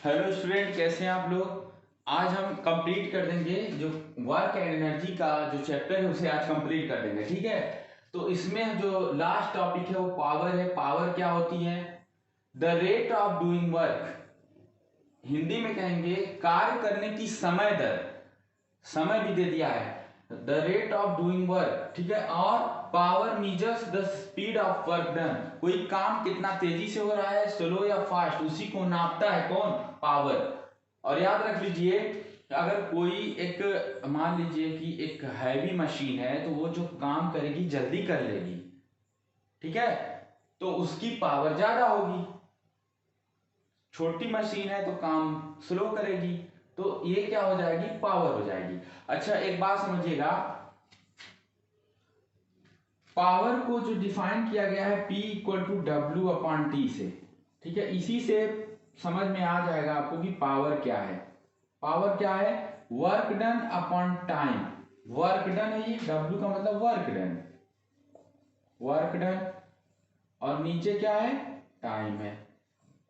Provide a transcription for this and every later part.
Hello student, कैसे हैं आप लोग। आज हम कंप्लीट कर देंगे जो वर्क एंड एनर्जी का जो चैप्टर है उसे आज कंप्लीट कर देंगे, ठीक है। तो इसमें जो लास्ट टॉपिक है वो पावर है। पावर क्या होती है? The rate of doing work, Hindi में कहेंगे कार्य करने की समय दर। समय भी दे दिया है, the rate of doing work, ठीक है। और power measures the speed of work done, कोई काम कितना तेजी से हो रहा है, स्लो या फास्ट, उसी को नापता है कौन? पावर। और याद रख लीजिए, अगर कोई एक मान लीजिए कि एक हैवी मशीन है तो वो जो काम करेगी जल्दी कर लेगी, ठीक है, तो उसकी पावर ज्यादा होगी। छोटी मशीन है तो काम स्लो करेगी, तो ये क्या हो जाएगी? पावर हो जाएगी। अच्छा, एक बात समझिएगा, पावर को जो डिफाइन किया गया है P equal to W upon T से, ठीक है। इसी से समझ में आ जाएगा आपको कि पावर क्या है। पावर क्या है? Work done upon time. Work done है ये, W का मतलब वर्क डन, वर्क डन। और नीचे क्या है? टाइम है।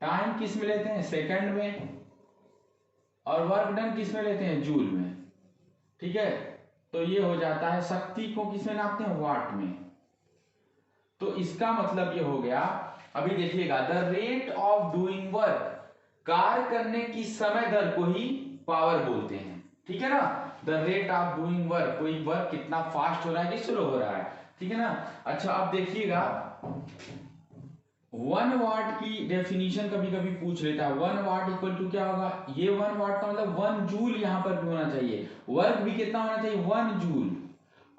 टाइम किस में लेते हैं? सेकंड में। और वर्क डन किस में लेते हैं? जूल में, ठीक है। तो ये हो जाता है, शक्ति को किस में नापते हैं? वाट में। तो इसका मतलब ये हो गया, अभी देखिएगा, the rate of doing work, कार्य करने की समय दर को ही पावर बोलते हैं, ठीक है ना। The rate of doing work, कोई वर्क कितना फास्ट हो रहा है कि स्लो हो रहा है, ठीक है ना। अच्छा, अब देखिएगा, 1 वाट की डेफिनेशन कभी कभी पूछ लेता है। 1 वाट इक्वल टू क्या होगा? ये 1 वाट का मतलब 1 जूल यहां पर भी होना चाहिए। वर्क भी कितना होना चाहिए? 1 जूल।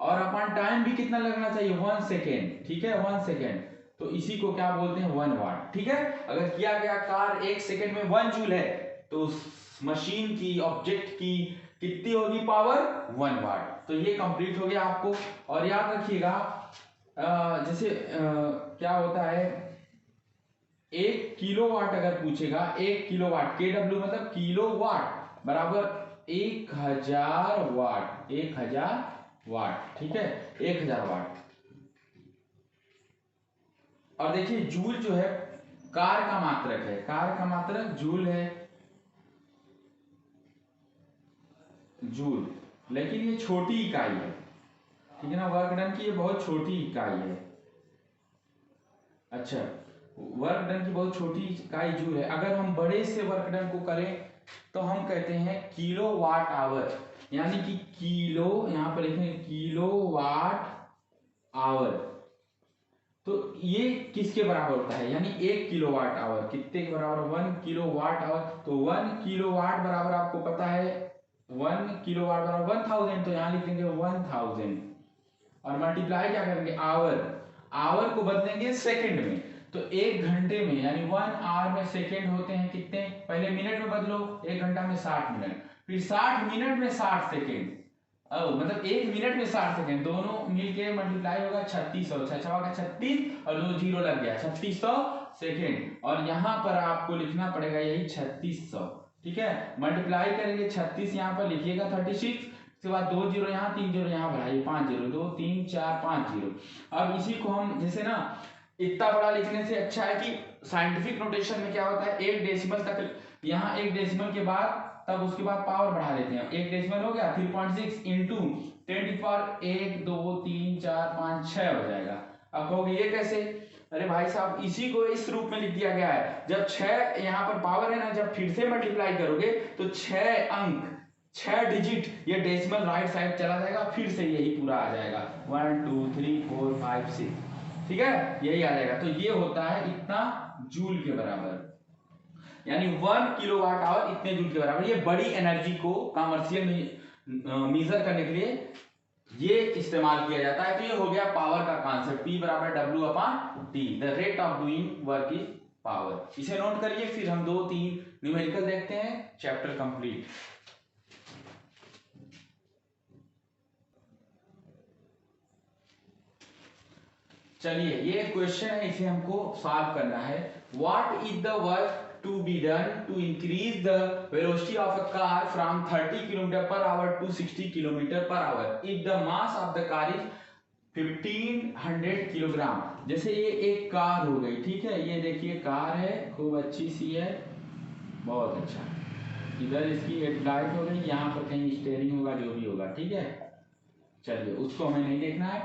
और अपन टाइम भी कितना लगना चाहिए? 1 सेकेंड, ठीक है, 1 सेकेंड। तो इसी को क्या बोलते हैं? 1 वाट, ठीक है। अगर किया गया कार्य 1 सेकेंड में 1 जूल है तो उस मशीन की, ऑब्जेक्ट की कितनी होगी पावर? 1 वाट। तो ये कंप्लीट हो गया आपको। और याद रखिएगा, जैसे क्या होता है, 1 किलोवाट अगर पूछेगा, 1 किलोवाट, के डब्ल्यू मतलब किलोवाट बराबर 1000 वाट, 1000 वाट, ठीक है, 1000 वाट। और देखिए, जूल जो है कार्य का मात्रक है, कार्य का मात्रक जूल है, जूल। लेकिन ये छोटी इकाई है, ठीक है ना, वर्क डन की ये बहुत छोटी इकाई है। अच्छा, वर्क डन की बहुत छोटी इकाई जूल है। अगर हम बड़े से वर्क डन को करें तो हम कहते हैं किलो वाट आवर, यानी कि किलो, यहां पर लिखेंगे किलो वाट आवर। तो ये किसके बराबर होता है? यानी 1 किलोवाट आवर कितने के बराबर? 1 किलोवाट आवर। तो 1 किलोवाट बराबर आपको पता है, 1 किलोवाट बराबर 1000, तो यहां लिख देंगे 1000। और मल्टीप्लाई क्या करेंगे? आवर, आवर को बदलेंगे सेकंड में। तो 1 घंटे में, यानी 1 आवर में सेकंड होते हैं कितने? पहले मिनट में बदलो, 1 घंटा में 60 मिनट, फिर 60 मिनट में 60 सेकेंड, मतलब 1 मिनट में 60 सेकेंड, दोनों मिलके मल्टीप्लाई होगा 3600, छछा का 36 और 2 जीरो लग गया, 3600 सेकेंड। और यहां पर आपको लिखना पड़ेगा यही 3600, ठीक है। मल्टीप्लाई करेंगे, 36 यहां पर लिखिएगा 36, उसके बाद 2 जीरो यहाँ, 3 जीरो यहाँ बढ़ाइए, 5 जीरो, 2 3 4 5 जीरो। अब इसी को हम जैसे ना, इतना बड़ा लिखने से अच्छा है कि साइंटिफिक नोटेशन में क्या होता है, 1 डेसिमल तक, यहाँ 1 डेसिमल के बाद तब उसके बाद पावर बढ़ा लेते हैं। 1 डेसिमल हो गया, 3.6 इंटू 10 की पावर 1 2 3 4 5 6 हो जाएगा। अब कहोगे ये कैसे? अरे भाई साहब, इसी को इस रूप में लिख दिया गया है। जब 6 यहाँ पर पावर है ना, जब फिर से मल्टीप्लाई करोगे तो 6 अंक, 6 डिजिट ये डेसिमल राइट साइड चला जाएगा, फिर से यही पूरा आ जाएगा 1 2 3 4 5 6, ठीक है, यही आ जाएगा। तो ये होता है इतना जूल के बराबर, यानी 1 किलोवाट आवर इतने जूल के बराबर। ये बड़ी एनर्जी को कमर्शियल मेजर करने के लिए ये इस्तेमाल किया जाता है। तो ये हो गया पावर का कॉन्सेप्ट, P बराबर W upon T, the rate of doing work is power. इसे नोट करिए, फिर हम 2 3 न्यूमेरिकल देखते हैं, चैप्टर कंप्लीट। चलिए, ये क्वेश्चन है, इसे हमको सॉल्व करना है। What is the work to be done to increase the velocity of a car from 30 km/h to 60 km/h if the mass of the car is 1500 kilogram. जैसे ये एक कार हो गई, ठीक है, ये देखिए कार है, खूब अच्छी सी है, बहुत अच्छा। इधर इसकी हेडलाइट हो गई, यहाँ पर कहीं स्टेयरिंग होगा, जो भी होगा, ठीक है। चलिए उसको हमें नहीं देखना है।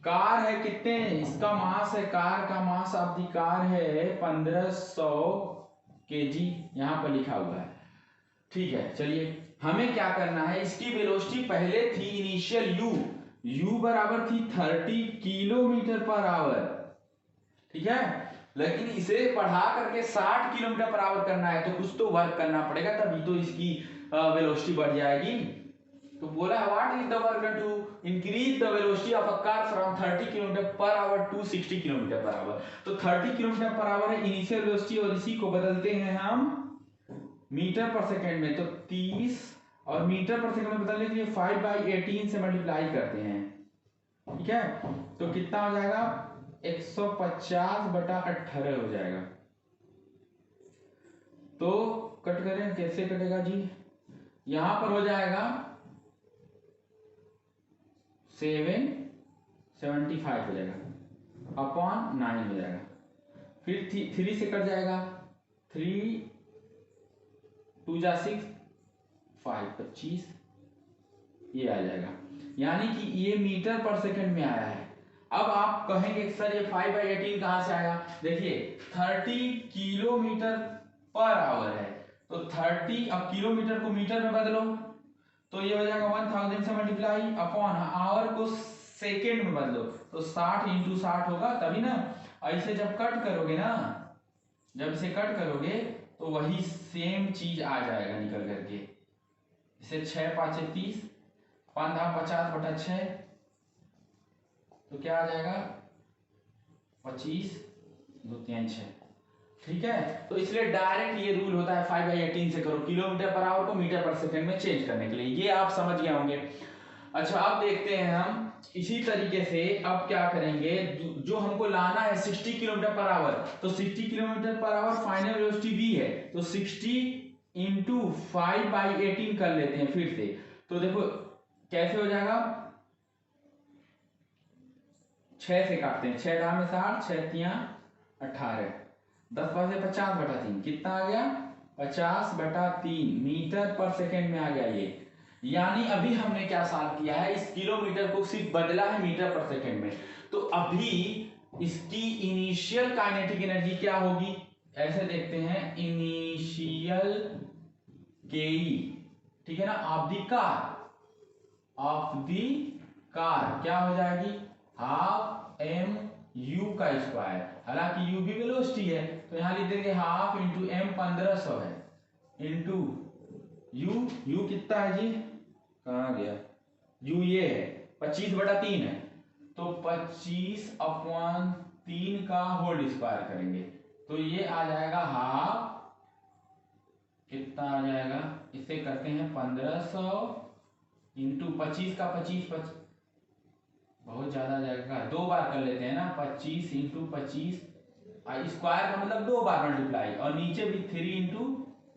कार है कितने, इसका मास है, कार का मास ऑफ दी कार है 1500 kg, यहाँ पर लिखा हुआ है, ठीक है। चलिए हमें क्या करना है, इसकी वेलोसिटी पहले थी इनिशियल u बराबर थी 30 किलोमीटर पर आवर, ठीक है। लेकिन इसे बढ़ा करके 60 किलोमीटर पर आवर करना है, तो कुछ तो वर्क करना पड़ेगा, तभी तो इसकी वेलोसिटी बढ़ जाएगी। तो बोला what is the work done to increase the velocity of a car from 30 kilometre per hour to 60 kilometre per hour. तो 30 किलोमीटर पर आवर है इनिशियल वेलोसिटी, और इसी को बदलते हैं हम मीटर पर सेकंड में। तो 30 और मीटर पर सेकंड में बदलने के लिए 5/18 से मल्टीप्लाई करते हैं, ठीक है। तो कितना हो जाएगा, 150/18 हो जाएगा। तो कट करें, कैसे कटेगा जी, यहां पर हो जाएगा 775 हो जाएगा अपॉन 9 हो जाएगा। फिर 3 से कट जाएगा, 3 2 जा 6 5 25, ये आ जाएगा। यानी कि ये मीटर पर सेकंड में आया है। अब आप कहेंगे सर ये 5/18 कहां से आया, देखिए 30 किलोमीटर पर आवर है, तो 30, अब किलोमीटर को मीटर में बदलो, तो ये हो जाएगा 1000 से मल्टीप्लाई अपॉन आवर को सेकंड में बदलो, तो 60 × 60 होगा, तभी ना। ऐसे जब कट करोगे ना, जब इसे कट करोगे तो वही सेम चीज आ जाएगा निकल करके। इसे 6 5 30, 50/6, तो क्या आ जाएगा 25 2 3 6, ठीक है। तो इसलिए डायरेक्ट ये रूल होता है 5/18 से करो, किलोमीटर पर आवर को मीटर पर सेकंड में चेंज करने के लिए, ये आप समझ गए होंगे। अच्छा अब देखते हैं हम इसी तरीके से अब क्या करेंगे, जो हमको लाना है 60 किलोमीटर पर आवर, तो 60 kilometre per our final velocity v है, तो 60 × 5/18 कर लेते हैं फिर से। तो देखो कैसे हो जाएगा, 6 से काटते हैं, 6 में 60, 6 3 18, 10 5 से 50/3, कितना आ गया 50/3 मीटर पर सेकंड में आ गया ये। यानी अभी हमने क्या सॉल्व किया है, इस किलोमीटर को सिर्फ बदला है मीटर पर सेकंड में। तो अभी इसकी इनिशियल काइनेटिक एनर्जी क्या होगी, ऐसे देखते हैं, इनिशियल केई, ठीक है ना, ऑफ दी कार क्या हो जाएगी, हाफ mu का स्क्वायर, हालांकि u भी वेलोसिटी है, तो यहां लिख देंगे हाफ इंटू m 1500 है, इंटू u कितना है जी, कहाँ गया u, ये है 25/3 है, तो 25/3 का होल स्क्वायर करेंगे, तो ये आ जाएगा हाफ, कितना आ जाएगा, इसे करते हैं 1500 इंटू 25 का 25 बहुत ज्यादा आ जाएगा, 2 बार कर लेते हैं ना, 25 × 25 स्क्वायर का मतलब 2 बार मल्टीप्लाई, और नीचे भी 3 ×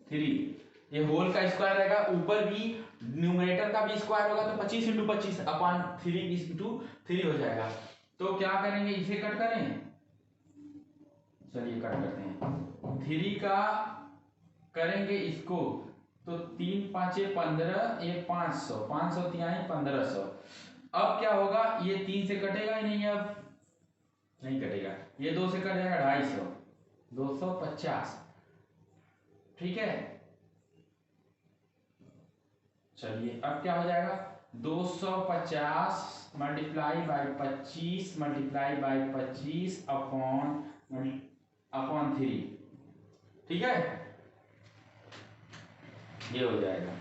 3, ये होल का स्क्वायर रहेगा, ऊपर भी न्यूमरेटर का भी स्क्वायर होगा, तो 25 × 25 अपॉन 3 × 3 हो जाएगा। तो क्या करेंगे, इसे कट करें, चलिए कट करते हैं, 3 का करेंगे इसको, तो 3 5 15, ये 500, 500 3 1500। अब क्या होगा, ये 3 से कटेगा ही नहीं, अब नहीं कटेगा, ये 2 से कट जाएगा 250, 250, ठीक है। चलिए अब क्या हो जाएगा, 250 multiply by 25 multiply by 25 upon 3, ठीक है, ये हो जाएगा।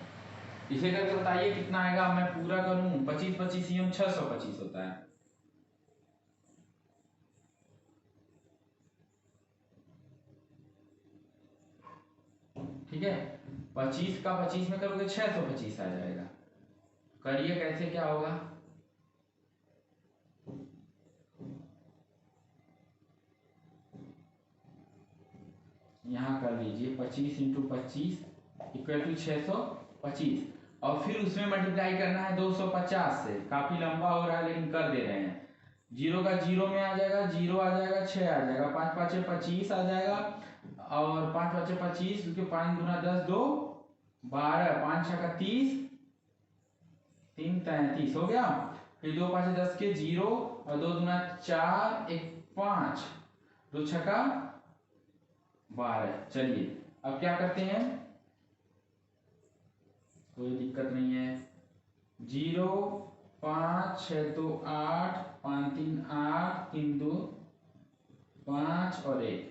इसे करके बताइए कितना आएगा, मैं पूरा करूं, 25 25 यम 625 होता है, ठीक है। 25 का 25 में करोगे 625 आ जाएगा। करिए कैसे, क्या होगा, यहां कर लीजिए 25 × 25 इक्वल टू 625, और फिर उसमें मल्टीप्लाई करना है 250 से, काफी लंबा हो रहा है लेकिन कर दे रहे हैं, 0 का 0 में आ जाएगा, 0 आ जाएगा, 6 आ जाएगा, 5 5 25 आ जाएगा, और 5 बचे 25, क्योंकि 5 दूना 10, 2 12, 5 छक्का 30, 3 33 हो गया। फिर 2 5 10 के 0 और 2 दूना 4, 1 5, 2 छक्का 12। चलिए अब क्या करते हैं, कोई दिक्कत नहीं है। 0 5 6 2 8, 5 3 8, 3 2 5 और 1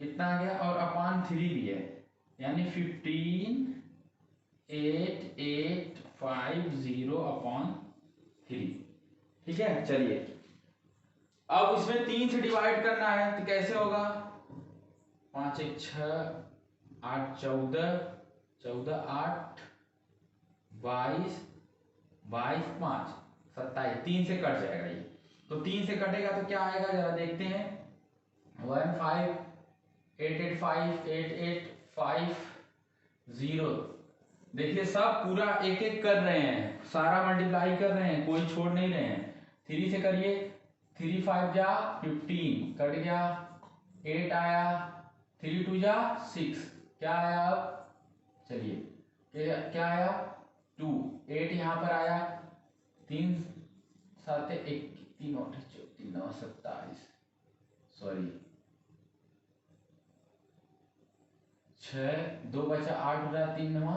कितना आ गया, और अपान 3 भी है, यानी 15 8 8 5 0 अपॉन 3। ठीक है। चलिए अब इसमें 3 से डिवाइड करना है तो कैसे होगा, 5 1 6 8 14, 14 8 22, 22 5 27, 3 से कट जाएगा ये। तो 3 से कटेगा तो क्या आएगा जरा देखते हैं, 1 5 8 8 5 8 8 5 0। देखिए सब पूरा एक एक कर रहे हैं, सारा मल्टीप्लाई कर रहे हैं, कोई छोड़ नहीं रहे हैं। 3 से करिए, 3 5 जा 15, कट गया, 8 आया, 3 2 जा 6, क्या आया अब, चलिए क्या आया 2, 8 यहाँ पर आया, 3 7 1 3 8 3 9 27, सॉरी 6 2 बचा 8 बचा 3 9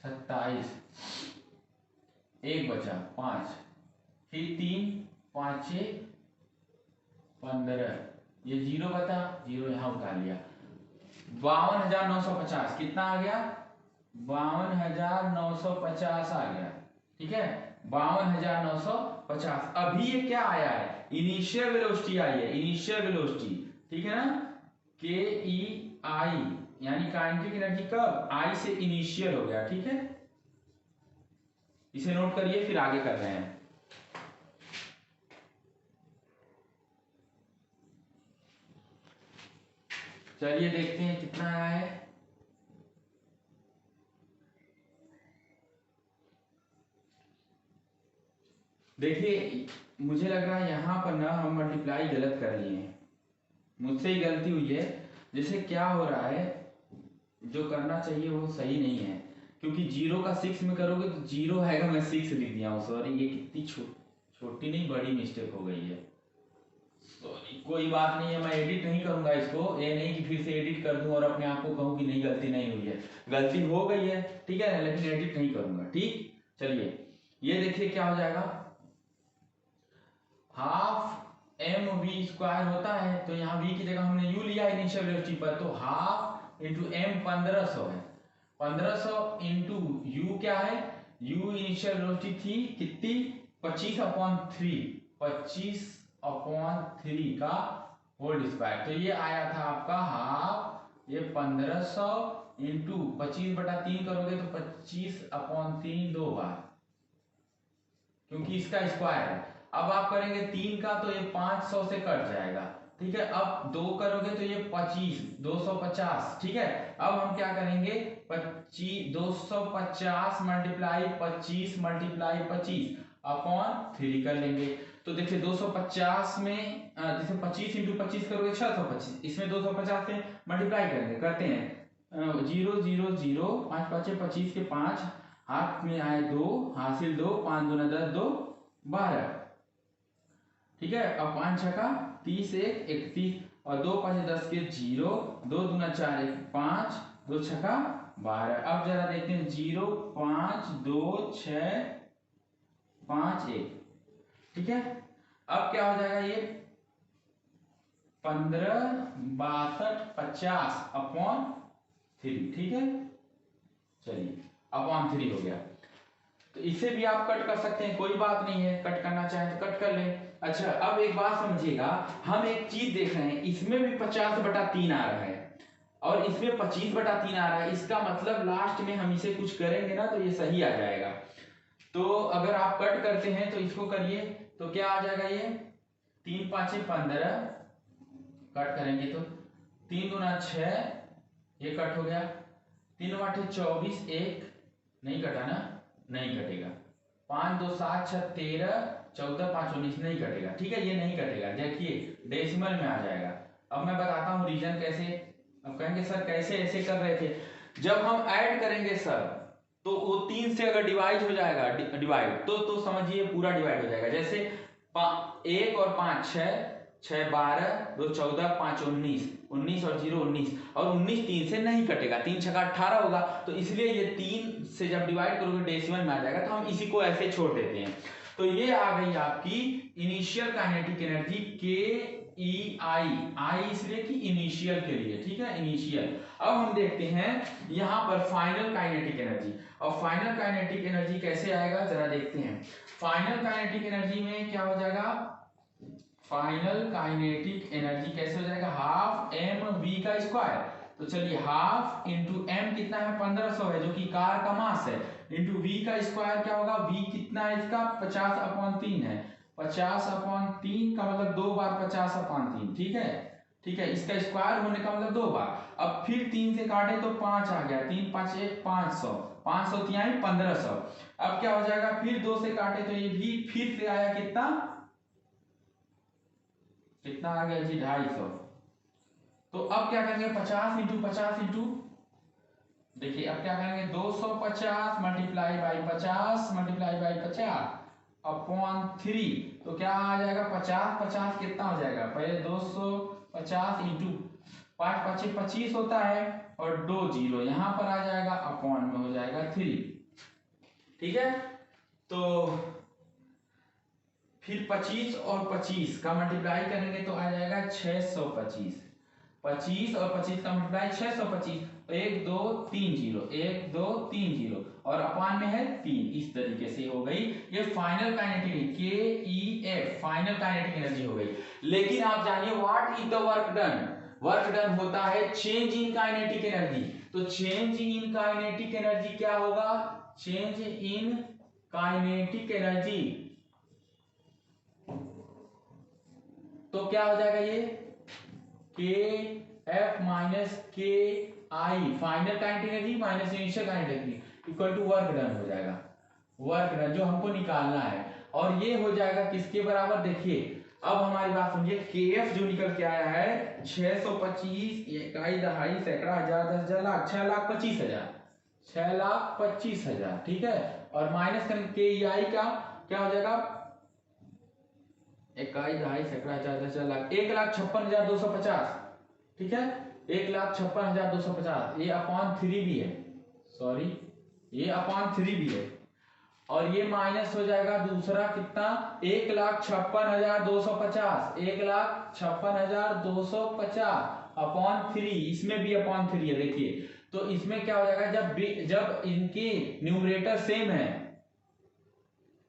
27, 1 बचा 5, फिर 3 5 15, ये 0 बता, 0 यहाँ उठा लिया, 52,950 कितना आ गया, 52,950 आ गया। ठीक है, 52,950। अभी ये क्या आया है, इनिशियल वेलोसिटी आई है, इनिशियल वेलोसिटी। ठीक है ना, के ई आई यानी काइनेटिक एनर्जी कब, आई से इनिशियल हो गया। ठीक है, इसे नोट करिए, फिर आगे कर रहे हैं। चलिए देखते हैं कितना आया है। देखिए मुझे लग रहा है यहाँ पर ना हम मल्टीप्लाई गलत कर लिए हैं, मुझसे ही गलती हुई है। जैसे क्या हो रहा है, जो करना चाहिए वो सही नहीं है, क्योंकि 0 का 6 में करोगे तो 0 आएगा, मैं 6 लिख दिया हूँ, सॉरी। ये कितनी छोटी नहीं बड़ी मिस्टेक हो गई है, सॉरी। कोई बात नहीं है, मैं एडिट नहीं करूंगा इसको, ये नहीं कि फिर से एडिट कर दूं और अपने आप को कहूं कि नहीं गलती नहीं हुई है, गलती हो गई है। ठीक है, लेकिन एडिट नहीं करूंगा। ठीक, चलिए ये देखिए क्या हो जाएगा, हाफ एम वी स्क्वायर होता है, तो यहाँ वी की जगह हमने यू लिया इनिशियल वेलोसिटी पर, तो हाफ इंटू एम 1500 है, 1500 इंटू यू क्या है, यू इनिशियल वेलोसिटी थी कितनी, 25/3, 25/3 का होल स्क्वायर। तो ये आया था आपका हाफ, ये 1500 इंटू 25/3 करोगे तो 25/3 दो बार, क्योंकि इसका स्क्वायर है। अब आप करेंगे 3 का तो ये 500 से कट जाएगा। ठीक है, अब 2 करोगे तो ये 25 250। ठीक है, अब हम क्या करेंगे, 250 मल्टीप्लाई 25 मल्टीप्लाई 25 अपॉन 3 कर लेंगे। तो देखिए 250 में जैसे 25 इंटू 25 करोगे 625, इसमें 250 से मल्टीप्लाई करेंगे, करते हैं 0 0 0, 5 5 25 के 5, हाथ में आए 2, हासिल 2, 5 दूना 10, 2 12। ठीक है, अब 5 छक्का 30 1 31, और 2 5 10 के 0, 2 दूना 4 1 5, 2 छक्का 12। अब जरा देखते हैं 0 5 2 6 5 1। ठीक है, अब क्या हो जाएगा, ये 15 62 50 अपॉन 3। ठीक है, चलिए अपॉन 3 हो गया। तो इसे भी आप कट कर सकते हैं, कोई बात नहीं है, कट करना चाहें तो कट कर लें। अच्छा, अब एक बात समझिएगा, हम एक चीज देख रहे हैं, इसमें भी 50/3 आ रहा है और इसमें 25/3 आ रहा है, इसका मतलब लास्ट में हम इसे कुछ करेंगे ना तो ये सही आ जाएगा। तो अगर आप कट करते हैं तो इसको करिए, तो क्या आ जाएगा, ये 3 5 15, कट करेंगे तो 3 दूना 6, ये कट हो गया, 3 8 24, 1 नहीं कटा ना, नहीं कटेगा, 5 2 7 6 13, 14 5 19 नहीं कटेगा। ठीक है, ये नहीं कटेगा, देखिए डेसिमल में आ जाएगा। अब मैं बताता हूँ रीजन कैसे, अब कहेंगे सर कैसे ऐसे कर रहे थे, जब हम ऐड करेंगे सर तो वो 3 से अगर डिवाइड हो जाएगा, डिवाइड तो समझिए पूरा डिवाइड हो जाएगा। जैसे 1 और 5 6, 6 12, 2 14, 5 19, 19 और 0 19, और 19 3 से नहीं कटेगा, 3 छक्का 18 होगा, तो इसलिए ये 3 से जब डिवाइड करोगे डेसिमल में आ जाएगा, तो हम इसी को ऐसे छोड़ देते हैं। तो ये आ गई आपकी इनिशियल काइनेटिक एनर्जी के ई आई इसलिए कि इनिशियल के लिए, ठीक है, इनिशियल। अब हम देखते हैं यहां पर फाइनल काइनेटिक एनर्जी। और फाइनल काइनेटिक एनर्जी कैसे आएगा जरा देखते हैं। फाइनल काइनेटिक एनर्जी में क्या हो जाएगा, फाइनल काइनेटिक एनर्जी कैसे हो जाएगा, हाफ एम वी का स्क्वायर। तो चलिए हाफ इंटू एम कितना है 1500 है जो कि कार का मास है, इंटू वी का स्क्वायर क्या होगा, वी कितना है इसका 50/3 है, 50/3 का मतलब 2 बार 50/3, ठीक है, ठीक है, इसका स्क्वायर होने का मतलब 2 बार। अब फिर 3 से काटे तो 5 आ गया, 3 5 1 500, 500 तिहाई 1500। अब क्या हो जाएगा, फिर 2 से काटे तो ये भी फिर से आया कितना, कितना आ गया जी 250। तो अब क्या करेंगे 50 इंटू 50 इंटू, देखिए अब क्या करेंगे 250 multiply by 50 multiply by 50 upon 3, तो क्या आ जाएगा 50 50 कितना हो जाएगा, पहले 250 इंटू 5 5 25 होता है, और 2 0 यहां पर आ जाएगा, अपॉन में हो जाएगा 3, ठीक है। तो फिर 25 और 25 का मल्टीप्लाई करेंगे तो आ जाएगा 625, 25 और 25 का मल्टीप्लाई 625, 1 2 3 0, 1 2 3 0, और अपान में है 3, इस तरीके से हो गई ये फाइनल काइनेटिक के E F final kinetic energy हो गई। लेकिन आप जानिए what is the work done, work done होता है चेंज इन काइनेटिक एनर्जी। तो चेंज इन काइनेटिक एनर्जी क्या होगा, चेंज इन काइनेटिक एनर्जी, तो क्या हो जाएगा ये के F minus K I final kinetic energy minus initial kinetic energy equal to work done हो जाएगा, वर्क डन जो हमको निकालना है। और ये हो जाएगा किसके बराबर, देखिए अब हमारी बात सुनिए, के एफ जो निकल के आया है 625 इकाई दहाई सैकड़ा हजार 10 हजार लाख 6,25,000, 6,25,000, ठीक है। और माइनस करेंगे के ई आई का क्या हो जाएगा, इकाई दहाई सैकड़ा हजार 10 हजार लाख 1,56,250, ठीक है, 1,56,250, ये अपॉन 3 भी है, सॉरी ये अपॉन 3 भी है, और ये माइनस हो जाएगा दूसरा कितना 1,56,250, 1,56,250 अपॉन 3, इसमें भी अपॉन 3 है, देखिए। तो इसमें क्या हो जाएगा, जब इनके न्यूमरेटर सेम है,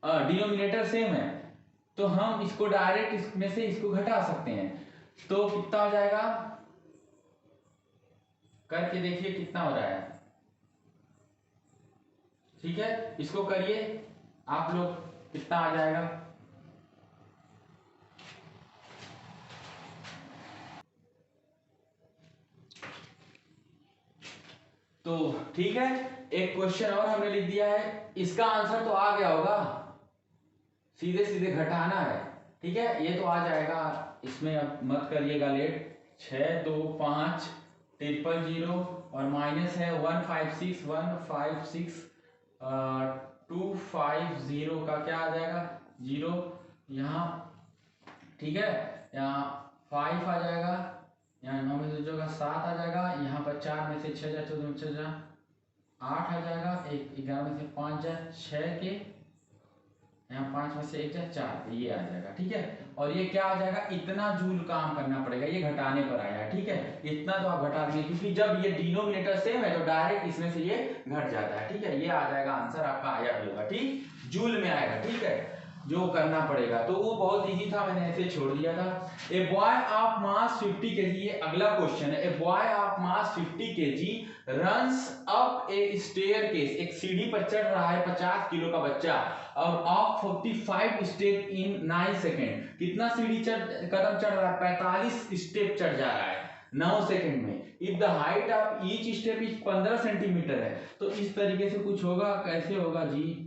डिनोमिनेटर सेम है, तो हम इसको डायरेक्ट इसमें से इसको घटा सकते हैं। तो कितना हो जाएगा, करके देखिए कितना हो रहा है, ठीक है, इसको करिए आप लोग, कितना आ जाएगा, तो ठीक है। एक क्वेश्चन और हमने लिख दिया है, इसका आंसर तो आ गया होगा, सीधे सीधे घटाना है, ठीक है, ये तो आ जाएगा, इसमें अब मत करिएगा लेट। 6 2 5 000 और माइनस है 156 250 का क्या आ जाएगा 0 यहाँ, ठीक है, यहाँ 5 आ जाएगा, यहाँ 9 में से जो 7 आ जाएगा, यहाँ पर 4 में से 6 जा 14 में 6 जा 8 आ जाएगा, 11 में से 5 जा 6 के, यहाँ 5 में से 1 जा 4, ये आ जाएगा, ठीक है। और ये क्या आ जाएगा, इतना जूल काम करना पड़ेगा, ये घटाने पर आया है, ठीक है, इतना तो आप घटा देंगे क्योंकि जब ये डिनोमिनेटर सेम है तो डायरेक्ट इसमें से ये घट जाता है, ठीक है, ये आ जाएगा आंसर आपका, आया भी होगा, ठीक, जूल में आएगा, ठीक है, जो करना पड़ेगा। तो वो बहुत इजी था, मैंने ऐसे छोड़ दिया था। A boy of mass 50 KG, ये अगला क्वेश्चन है। A boy of mass 50 KG runs up A staircase, एक सीढ़ी पर चढ़ रहा है 50 किलो का बच्चा, और ऑफ 45 स्टेप इन 9 सेकेंड, कितना सीढ़ी कदम चढ़ रहा है, 45 स्टेप चढ़ जा रहा है 9 सेकेंड में। If the height of each step is 15 centimetre है, तो इस तरीके से कुछ होगा, कैसे होगा जी,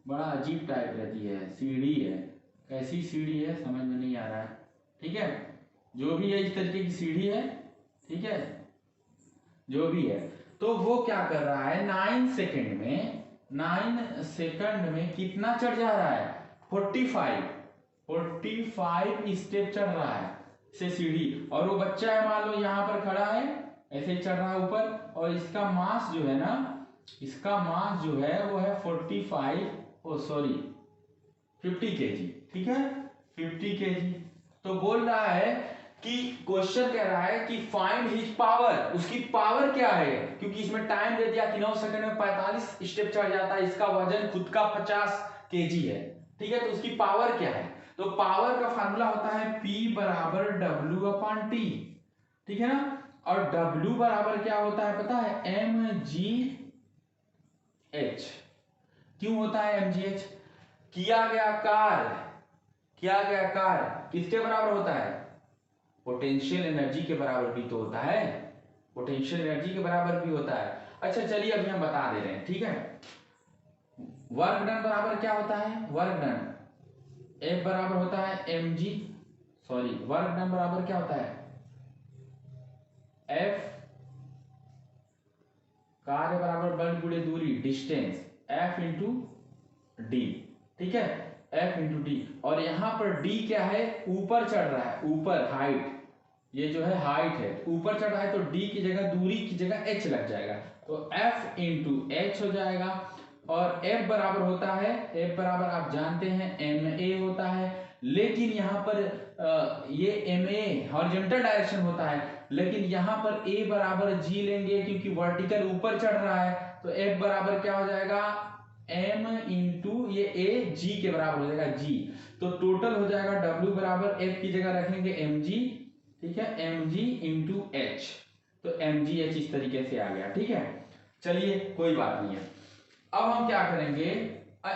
बड़ा अजीब टाइप रहती है, सीढ़ी है, कैसी सीढ़ी है समझ में नहीं आ रहा है, ठीक है, जो भी है इस तरीके की सीढ़ी है, ठीक है, जो भी है, तो वो क्या कर रहा है 9 सेकंड में कितना चढ़ जा रहा है 45 स्टेप चढ़ रहा है से सीढ़ी। और वो बच्चा है मान लो यहाँ पर खड़ा है, ऐसे चढ़ रहा है ऊपर, और इसका मास जो है ना, इसका मास जो है वो है 50 kg, ठीक है 50 kg। तो बोल रहा है कि क्वेश्चन कह रहा है कि फाइंड हिज पावर, उसकी पावर क्या है, क्योंकि इसमें टाइम दे दिया कि 9 सेकंड में 45 स्टेप चढ़ जाता है, इसका वजन खुद का 50 kg है, ठीक है। तो उसकी पावर क्या है, तो पावर का फार्मूला होता है P बराबर W/T, ठीक है ना। और W बराबर क्या होता है पता है, mgh। क्यों होता है mgh, किया गया कार्य किसके बराबर होता है, पोटेंशियल एनर्जी के बराबर भी तो होता है, पोटेंशियल एनर्जी के बराबर भी होता है। अच्छा चलिए अभी हम बता दे रहे हैं, ठीक है। वर्क डन बराबर क्या होता है, वर्क डन F बराबर होता है mg, वर्क डन बराबर क्या होता है F, कार्य बराबर बल गुणे दूरी डिस्टेंस, F इंटू डी, ठीक है F इंटू डी। और यहां पर D क्या है, ऊपर चढ़ रहा है, ऊपर हाइट, ये जो है हाइट है, ऊपर चढ़ रहा है, तो D की जगह, दूरी की जगह H लग जाएगा, तो F इंटू H हो जाएगा। और F बराबर होता है, F बराबर आप जानते हैं ma होता है, लेकिन यहाँ पर ये ma हॉरिजॉन्टल डायरेक्शन होता है, लेकिन यहाँ पर A बराबर G लेंगे क्योंकि वर्टिकल ऊपर चढ़ रहा है, तो F बराबर क्या हो जाएगा m इंटू ये A G के बराबर हो जाएगा G। तो टोटल हो जाएगा W बराबर F की जगह रखेंगे mg, ठीक है mg इंटू H, तो mgh इस तरीके से आ गया, ठीक है। चलिए कोई बात नहीं है, अब हम क्या करेंगे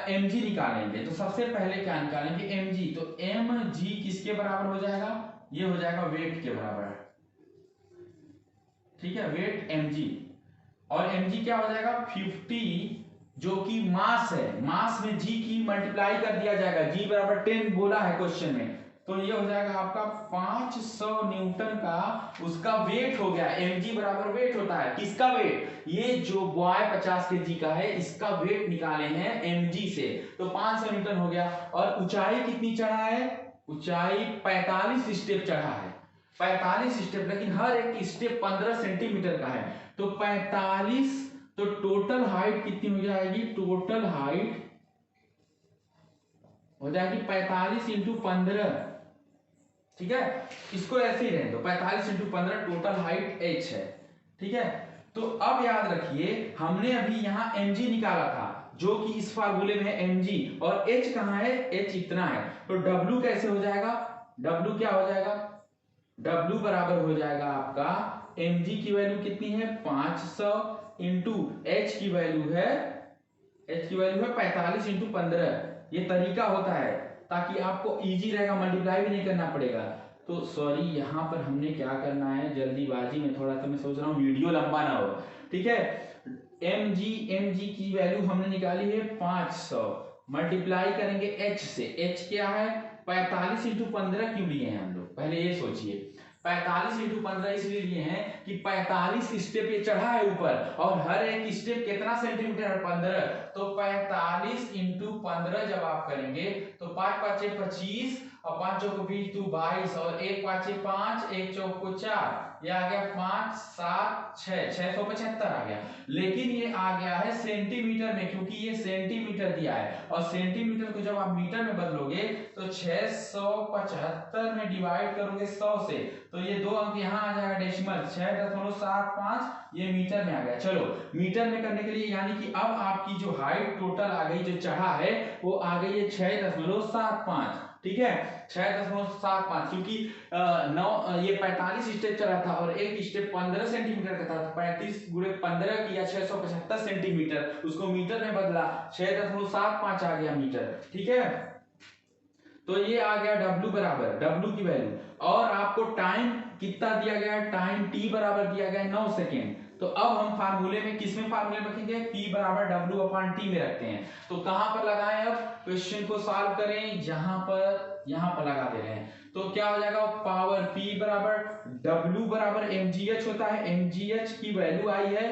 mg निकालेंगे। तो सबसे पहले क्या निकालेंगे mg, तो mg किसके बराबर हो जाएगा, ये हो जाएगा वेट के बराबर, ठीक है वेट mg। और mg क्या हो जाएगा 50, जो कि मास है, मास में g की मल्टीप्लाई कर दिया जाएगा, g बराबर 10 बोला है क्वेश्चन में, तो ये हो जाएगा आपका 500 न्यूटन का उसका वेट हो गया। mg बराबर वेट होता है, किसका वेट, ये जो बॉय 50 kg का है इसका वेट निकाले हैं mg से, तो 500 न्यूटन हो गया। और ऊंचाई कितनी चढ़ा है, ऊंचाई 45 स्टेप चढ़ा है, 45 स्टेप, लेकिन हर एक स्टेप 15 सेंटीमीटर का है, तो 45, तो टोटल हाइट कितनी हो जाएगी, टोटल हाइट हो जाएगी 45 इंटू 15, ठीक है। इसको ऐसे ही रहने दो, 45 इंटू 15 टोटल हाइट h है, ठीक है। तो अब याद रखिए हमने अभी यहां mg निकाला था, जो कि इस फार्मूले में है mg, और h कहां है, h इतना है, तो w कैसे हो जाएगा, w क्या हो जाएगा, w बराबर हो जाएगा आपका mg की वैल्यू कितनी है 500 इंटू h की वैल्यू है 45 इंटू 15। ये तरीका होता है ताकि आपको इजी रहेगा, मल्टीप्लाई भी नहीं करना पड़ेगा। तो सॉरी यहाँ पर हमने क्या करना है, जल्दीबाजी में थोड़ा सा मैं सोच रहा हूँ वीडियो लंबा ना हो, ठीक है। mg की वैल्यू हमने निकाली है 500, मल्टीप्लाई करेंगे h से, h क्या है 45 इंटू 15 क्यों लिए हैं हम लोग, पहले ये सोचिए 45 इंटू 15 इसलिए लिए हैं कि 45 स्टेप ये चढ़ा है ऊपर, और हर एक स्टेप कितना सेंटीमीटर है 15, तो 45 इंटू 15 जब आप करेंगे तो 5 5 25 और 5 चौको 20 2 22 और 1 5 5 1 चौको 4, ये आ गया 5 7 6 675 आ गया। लेकिन ये आ गया है सेंटीमीटर में, क्योंकि ये सेंटीमीटर दिया है, और सेंटीमीटर को जब आप मीटर में बदलोगे तो 675 में डिवाइड करोगे 100 से, तो ये दो अंक यहाँ आ जाएगा डेसिमल 6.75, ये मीटर में आ गया। चलो मीटर में करने के लिए यानी कि अब आपकी जो हाइट टोटल आ गई, जो चढ़ा है वो आ गई है 6.75, ठीक है 6.75, क्योंकि ये 45 स्टेप चला था और एक स्टेप 15 सेंटीमीटर का था, तो 35 गुणे 15 किया 675 सेंटीमीटर, उसको मीटर में बदला 6.75 आ गया मीटर, ठीक है। तो ये आ गया W बराबर, W की वैल्यू, और आपको टाइम कितना दिया गया है, टाइम T बराबर दिया गया है 9 सेकेंड, तो अब हम फार्मूले में किस में फार्मूले में रखेंगे, P बराबर W/T में रखते हैं। तो कहां पर लगाएं, अब क्वेश्चन को सॉल्व करें, यहां पर लगा दे रहे हैं। तो क्या हो जाएगा, पावर P बराबर W बराबर mgh होता है, mgh की वैल्यू आई है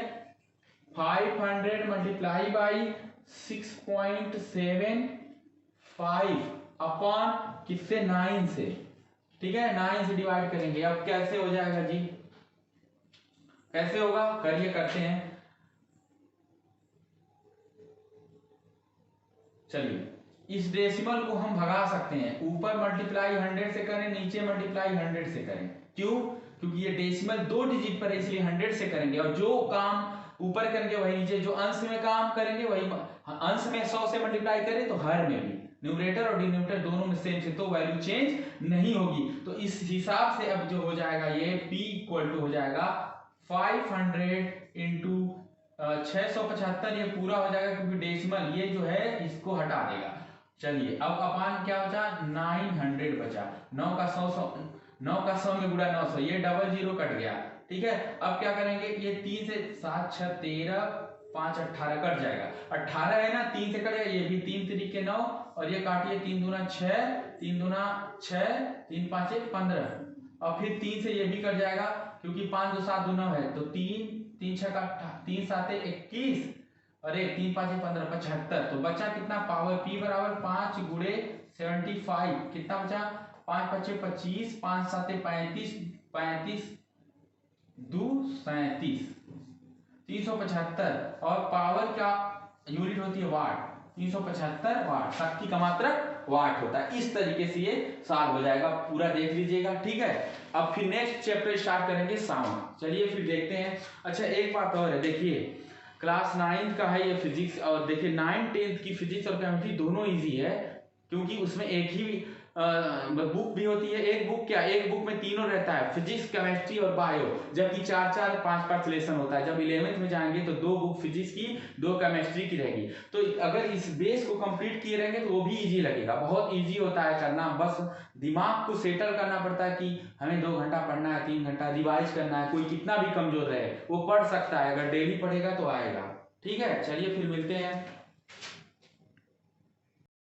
500 मल्टीप्लाई बाई 6.75 अपॉन किससे, 9 से, ठीक है, 9 से डिवाइड करेंगे। अब कैसे हो जाएगा जी, कैसे होगा, करिए, करते हैं। चलिए इस डेसिमल को हम भगा सकते हैं, ऊपर मल्टीप्लाई 100 से करें, नीचे मल्टीप्लाई 100 से करें। क्यों, क्योंकि ये डेसिमल 2 डिजिट पर है, इसलिए 100 से करेंगे, और जो काम ऊपर करेंगे वही नीचे, जो अंश में काम करेंगे वही अंश में 100 से मल्टीप्लाई करें तो हर में भी, न्यूमरेटर और डिनोमिनेटर दोनों में सेम से, तो वैल्यू चेंज नहीं होगी। तो इस हिसाब से अब जो हो जाएगा ये P इक्वल टू हो जाएगा 500 इंटू 675, ये पूरा हो जाएगा क्योंकि डेसिमल ये जो है इसको हटा देगा। चलिए अब अपान क्या बचा, 900 बचा, 9 का 100 में गुणा 900, ये डबल जीरो कट गया, ठीक है। अब क्या करेंगे, ये 3 से 7 6 13 5 18 कट जाएगा, 18 है ना, 3 से कटेगा, ये भी 3 3 9, और ये काटिए 3 दूना 6, 3 दूना 6, 3 5 15, और फिर 3 से ये भी कट जाएगा क्योंकि 5 2 7 2 9 है, तो 3 3 6 का 3 7 21, और 3 5 15 75। तो बचा कितना, पावर P बराबर 5 गुणे 75, कितना बचा, 5 5 25, 5 7 35, 35 2 37, 375, और पावर क्या यूनिट होती है, वाट, 375 वाट, शक्ति का मात्रक वाट होता है। इस तरीके से ये सॉल्व हो जाएगा, पूरा देख लीजिएगा, ठीक है। अब फिर नेक्स्ट चैप्टर स्टार्ट करेंगे साउंड, चलिए फिर देखते हैं। अच्छा एक बात और है, देखिए क्लास 9 का है ये फिजिक्स, और देखिए 9 10th की फिजिक्स और केमिस्ट्री दोनों इजी है, क्योंकि उसमें एक ही बुक भी होती है, एक बुक क्या, एक बुक में तीनों रहता है, फिजिक्स केमिस्ट्री और बायो, जबकि 4 5 लेसन होता है। जब 11th में जाएंगे तो 2 बुक फिजिक्स की, 2 केमिस्ट्री की रहेगी। तो अगर इस बेस को कंप्लीट किए रहेंगे तो वो भी इजी लगेगा, बहुत इजी होता है करना, बस दिमाग को सेटल करना पड़ता है कि हमें 2 घंटा पढ़ना है, 3 घंटा रिवाइज करना है। कोई कितना भी कमजोर रहे वो पढ़ सकता है, अगर डेली पढ़ेगा तो आएगा, ठीक है। चलिए फिर मिलते हैं।